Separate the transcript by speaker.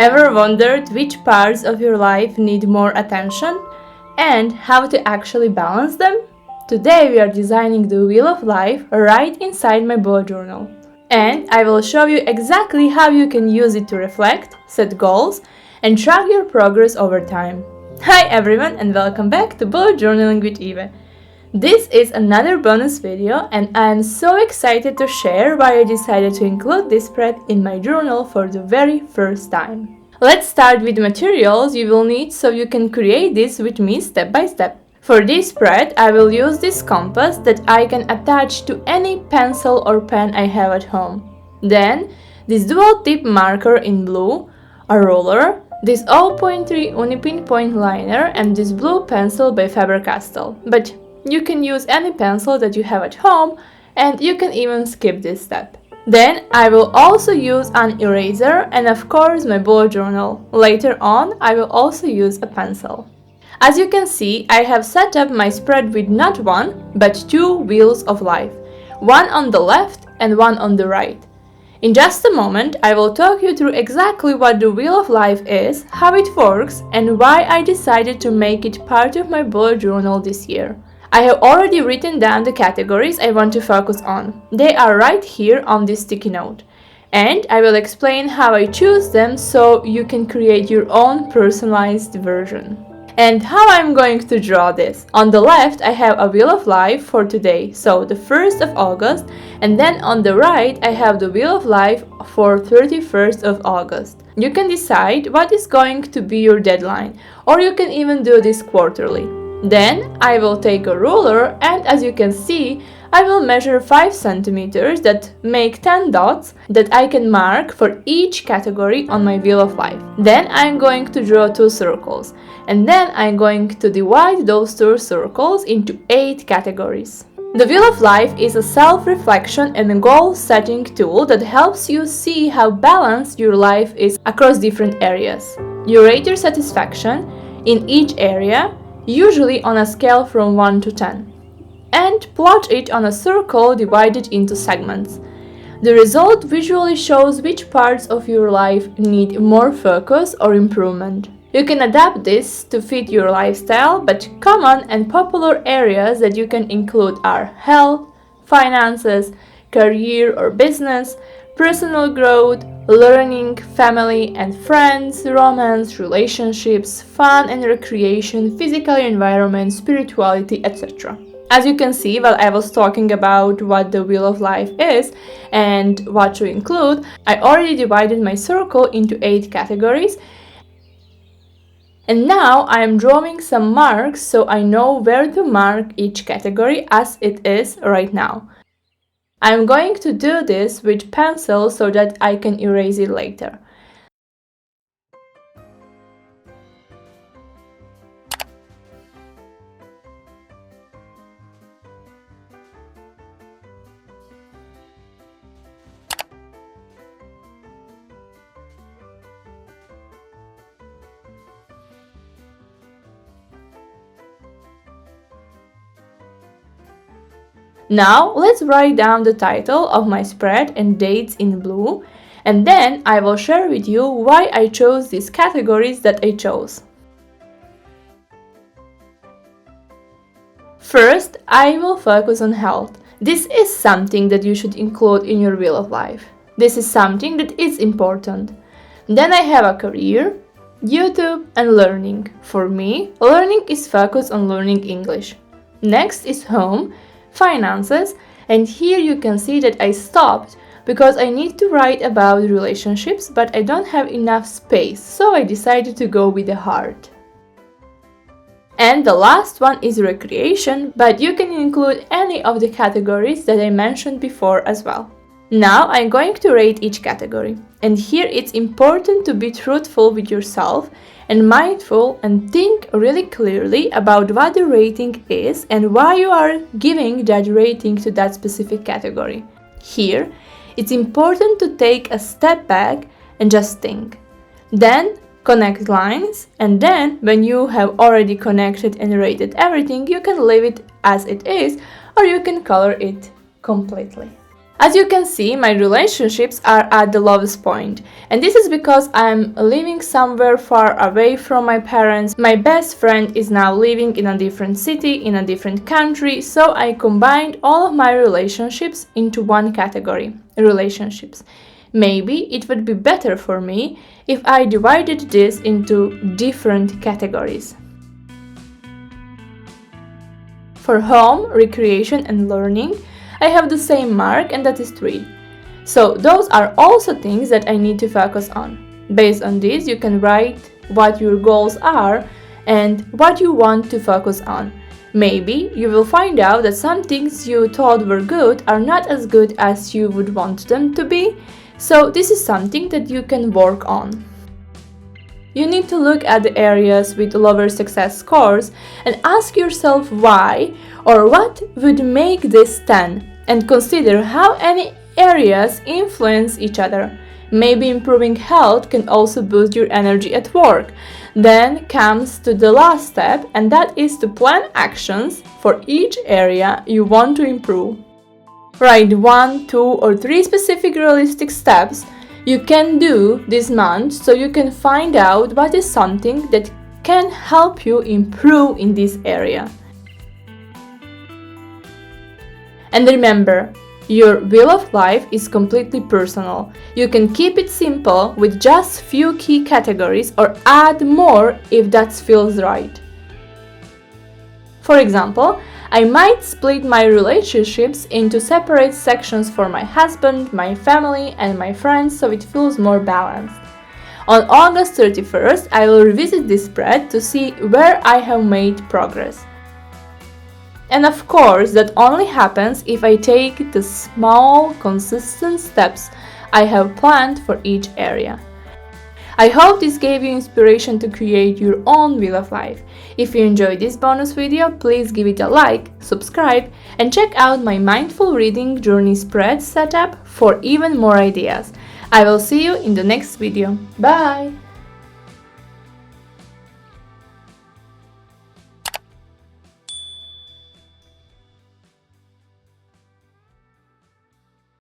Speaker 1: Ever wondered which parts of your life need more attention and how to actually balance them? Today we are designing the wheel of life right inside my bullet journal. And I will show you exactly how you can use it to reflect, set goals, and track your progress over time. Hi everyone and welcome back to Bullet Journaling with Eve. This is another bonus video and I am so excited to share why I decided to include this spread in my journal for the very first time. Let's start with the materials you will need so you can create this with me step by step. For this spread, I will use this compass that I can attach to any pencil or pen I have at home. Then, this dual tip marker in blue, a ruler, this 0.3 Unipin point liner and this blue pencil by Faber-Castell. But you can use any pencil that you have at home and you can even skip this step. Then I will also use an eraser and of course my bullet journal. Later on I will also use a pencil. As you can see, I have set up my spread with not one but two wheels of life, one on the left and one on the right. In just a moment I will talk you through exactly what the wheel of life is, how it works and why I decided to make it part of my bullet journal this year. I have already written down the categories I want to focus on. They are right here on this sticky note. And I will explain how I choose them so you can create your own personalized version. And how I'm going to draw this. On the left I have a wheel of life for today, so the 1st of August, and then on the right I have the wheel of life for 31st of August. You can decide what is going to be your deadline, or you can even do this quarterly. Then I will take a ruler and as you can see, I will measure 5 centimeters that make 10 dots that I can mark for each category on my wheel of life. Then I'm going to draw 2 circles and then I'm going to divide those 2 circles into 8 categories. The Wheel of Life is a self-reflection and goal-setting tool that helps you see how balanced your life is across different areas. You rate your satisfaction in each area, usually on a scale from 1 to 10, and plot it on a circle divided into segments. The result visually shows which parts of your life need more focus or improvement. You can adapt this to fit your lifestyle, but common and popular areas that you can include are health, finances, career or business, personal growth, learning, family and friends, romance, relationships, fun and recreation, physical environment, spirituality, etc. As you can see, while I was talking about what the Wheel of Life is and what to include, I already divided my circle into 8 categories. And now I am drawing some marks so I know where to mark each category as it is right now. I am going to do this with pencil so that I can erase it later. Now let's write down the title of my spread and dates in blue, and then I will share with you why I chose these categories that I chose. First, I will focus on health. This is something that you should include in your wheel of life. This is something that is important. Then I have a career, YouTube and learning. For me, learning is focused on learning English. Next is home, finances, and here you can see that I stopped because I need to write about relationships but I don't have enough space, so I decided to go with the heart. And the last one is recreation, but you can include any of the categories that I mentioned before as well. Now I'm going to rate each category, and here it's important to be truthful with yourself and mindful and think really clearly about what the rating is and why you are giving that rating to that specific category. Here, it's important to take a step back and just think. Then connect lines, and then when you have already connected and rated everything, you can leave it as it is or you can color it completely. As you can see, my relationships are at the lowest point, and this is because I'm living somewhere far away from my parents. My best friend is now living in a different city, in a different country, so I combined all of my relationships into one category, relationships. Maybe it would be better for me if I divided this into different categories. For home, recreation, and learning, I have the same mark, and that is 3. So those are also things that I need to focus on. Based on this, you can write what your goals are and what you want to focus on. Maybe you will find out that some things you thought were good are not as good as you would want them to be, so this is something that you can work on. You need to look at the areas with lower success scores and ask yourself why or what would make this 10, and consider how any areas influence each other. Maybe improving health can also boost your energy at work. Then comes to the last step, and that is to plan actions for each area you want to improve. Write 1, 2, or 3 specific realistic steps you can do this month so you can find out what is something that can help you improve in this area. And remember, your wheel of life is completely personal. You can keep it simple with just few key categories or add more if that feels right. For example, I might split my relationships into separate sections for my husband, my family, and my friends so it feels more balanced. On August 31st, I will revisit this spread to see where I have made progress. And of course, that only happens if I take the small, consistent steps I have planned for each area. I hope this gave you inspiration to create your own wheel of life. If you enjoyed this bonus video, please give it a like, subscribe, and check out my mindful reading journey spread setup for even more ideas. I will see you in the next video. Bye!